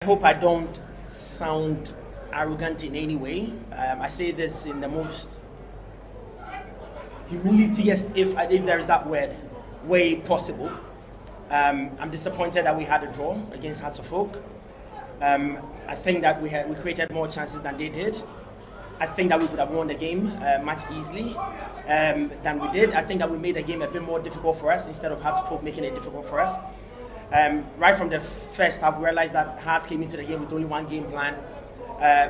hope I don't sound arrogant in any way. I say this in the most humilityest, if there is that word, way possible. I'm disappointed that we had a draw against Hearts of Oak. I think that we created more chances than they did. I think that we could have won the game much easily than we did. I think that we made the game a bit more difficult for us instead of Hearts of Oak making it difficult for us. Right from the first half, we realized that Hearts came into the game with only one game plan.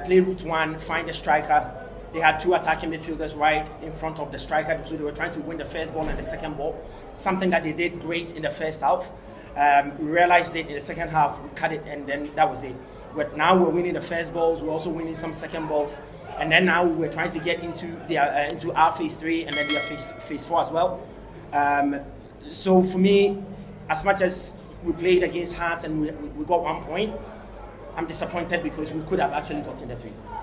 Play route one, find a striker. They had two attacking midfielders right in front of the striker, so they were trying to win the first ball and the second ball, something that they did great in the first half. We realized it in the second half, we cut it, and then that was it. But now we're winning the first balls, we're also winning some second balls, and then now we're trying to get into our phase 3 and then their phase 4 as well. So for me, as much as we played against Hearts and we got 1 point, I'm disappointed because we could have actually gotten the 3 points.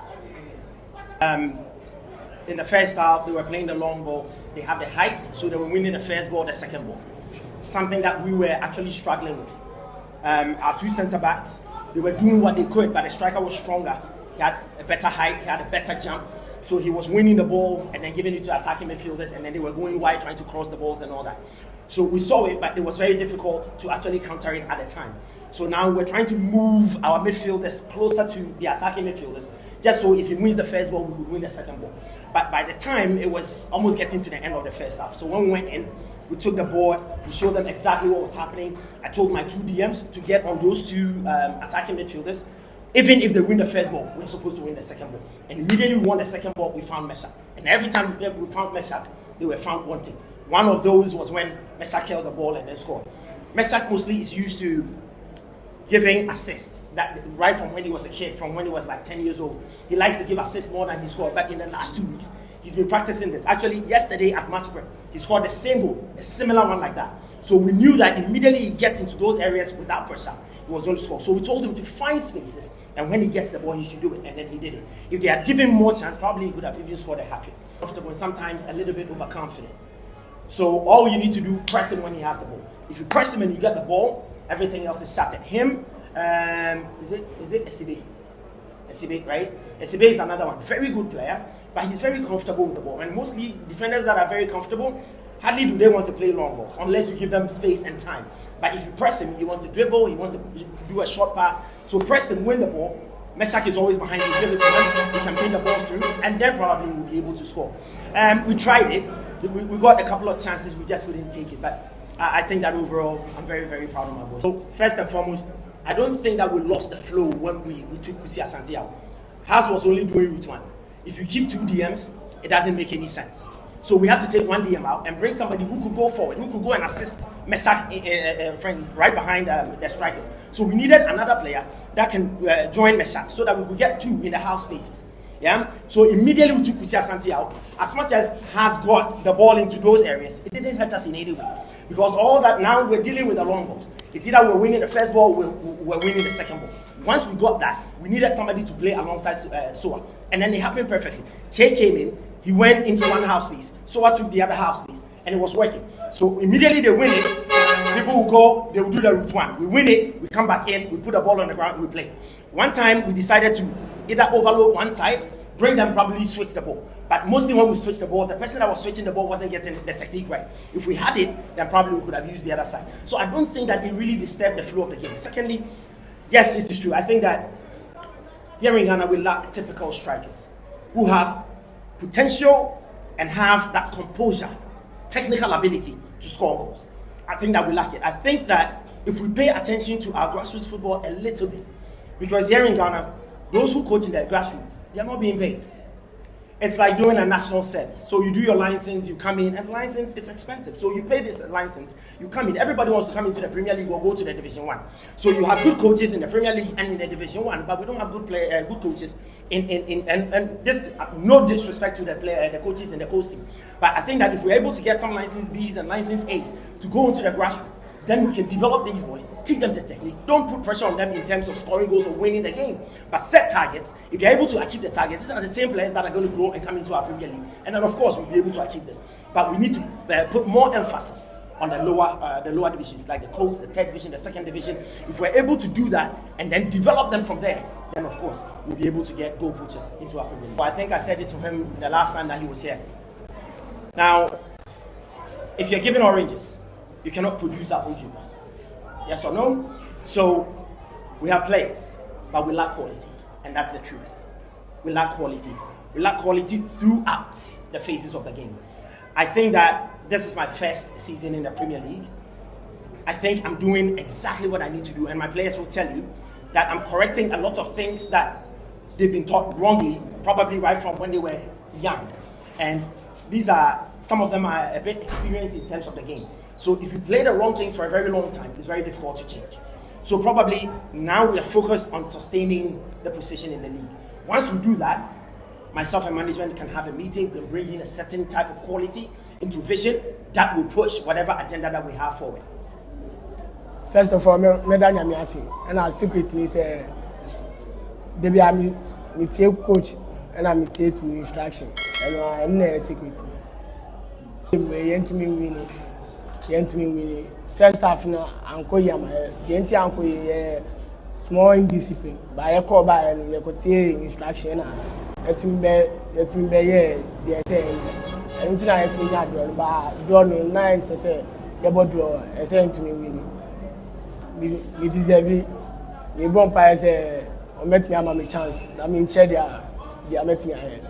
In the first half, they were playing the long balls. They had the height, so they were winning the first ball, the second ball. Something that we were actually struggling with. Our two centre backs, they were doing what they could, but the striker was stronger. He had a better height, he had a better jump. So he was winning the ball and then giving it to attacking midfielders, and then they were going wide, trying to cross the balls and all that. So we saw it, but it was very difficult to actually counter it at the time. So now we're trying to move our midfielders closer to the attacking midfielders, just so if he wins the first ball, we could win the second ball. But by the time, it was almost getting to the end of the first half. So when we went in, we took the board, we showed them exactly what was happening. I told my two DMs to get on those two attacking midfielders. Even if they win the first ball, we're supposed to win the second ball. And immediately we won the second ball, we found Meshach. And every time we found Meshach, they were found wanting. One of those was when Meshach held the ball and then scored. Meshach mostly is used to giving assists, that right from when he was a kid, from when he was like 10 years old. He likes to give assists more than he scored. But in the last 2 weeks, he's been practicing this. Actually, yesterday at match break, he scored the same goal, a similar one like that. So we knew that immediately he gets into those areas without pressure, he was going to score. So we told him to find spaces, and when he gets the ball, he should do it, and then he did it. If they had given him more chance, probably he could have even scored a hat-trick. Comfortable and sometimes a little bit overconfident. So all you need to do, press him when he has the ball. If you press him and you get the ball, everything else is shattered. Him, is it SCB? SCB, right? SCB is another one. Very good player, but he's very comfortable with the ball. And mostly defenders that are very comfortable, hardly do they want to play long balls, unless you give them space and time. But if you press him, he wants to dribble, he wants to do a short pass. So press him, win the ball. Meshach is always behind you, give it to him, he can bring the ball through, and then probably we'll be able to score. We tried it. We got a couple of chances, we just couldn't take it. But I think that overall, I'm very, very proud of my boys. So first and foremost, I don't think that we lost the flow when we took Kwesi Asante out. Haas was only doing route one. If you keep two DMs, it doesn't make any sense. So we had to take one DM out and bring somebody who could go forward, who could go and assist Meshach right behind the strikers. So we needed another player that can join Meshach so that we could get two in the half spaces. Yeah. So immediately we took Kwesi Asante out. As much as Hearts got the ball into those areas, it didn't hurt us in any way. Because all that now we're dealing with the long balls. It's either we're winning the first ball, we're winning the second ball. Once we got that, we needed somebody to play alongside Soa. And then it happened perfectly. Che came in, he went into one half space. Soa took the other half space, and it was working. So immediately they win it, people will go, they will do the route one. We win it, we come back in, we put the ball on the ground, we play. One time we decided to either overload one side, bring them, probably switch the ball. But mostly when we switched the ball, the person that was switching the ball wasn't getting the technique right. If we had it, then probably we could have used the other side. So I don't think that it really disturbed the flow of the game. Secondly, yes, it is true. I think that here in Ghana, we lack typical strikers who have potential and have that composure, technical ability to score goals. I think that we lack it. I think that if we pay attention to our grassroots football a little bit, because here in Ghana, those who coach in the grassroots, they are not being paid. It's like doing a national service. So you do your license, you come in, and license is expensive. So you pay this license, you come in. Everybody wants to come into the Premier League or go to the Division 1. So you have good coaches in the Premier League and in the Division 1, but we don't have good coaches in this. No disrespect to the coaches in the coast team, but I think that if we're able to get some license Bs and license As to go into the grassroots, then we can develop these boys, teach them the technique. Don't put pressure on them in terms of scoring goals or winning the game, but set targets. If you're able to achieve the targets, these are the same players that are going to grow and come into our Premier League. And then, of course, we'll be able to achieve this. But we need to put more emphasis on the lower divisions, like the coast, the third division, the second division. If we're able to do that and then develop them from there, then of course we'll be able to get goal poachers into our Premier League. I think I said it to him the last time that he was here. Now, if you're given oranges, you cannot produce apple juice. Yes or no? So we have players, but we lack quality, and that's the truth. We lack quality. We lack quality throughout the phases of the game. I think that this is my first season in the Premier League. I think I'm doing exactly what I need to do, and my players will tell you that I'm correcting a lot of things that they've been taught wrongly, probably right from when they were young. And some of them are a bit experienced in terms of the game. So if you play the wrong things for a very long time, it's very difficult to change. So probably now we are focused on sustaining the position in the league. Once we do that, myself and management can have a meeting, we can bring in a certain type of quality into vision that will push whatever agenda that we have forward. First of all, and our secret is debi I take coach and I take to instruction, and I'm not a secret. First half now, Uncle Yama, the Uncle small indiscipline, but I call by and you could say instruction. Let me be the saying, and tonight we had drawn nice, I say, about draw, I say to me, we deserve it. We won't pass a met me a chance. I mean, Chedia, they are met me ahead.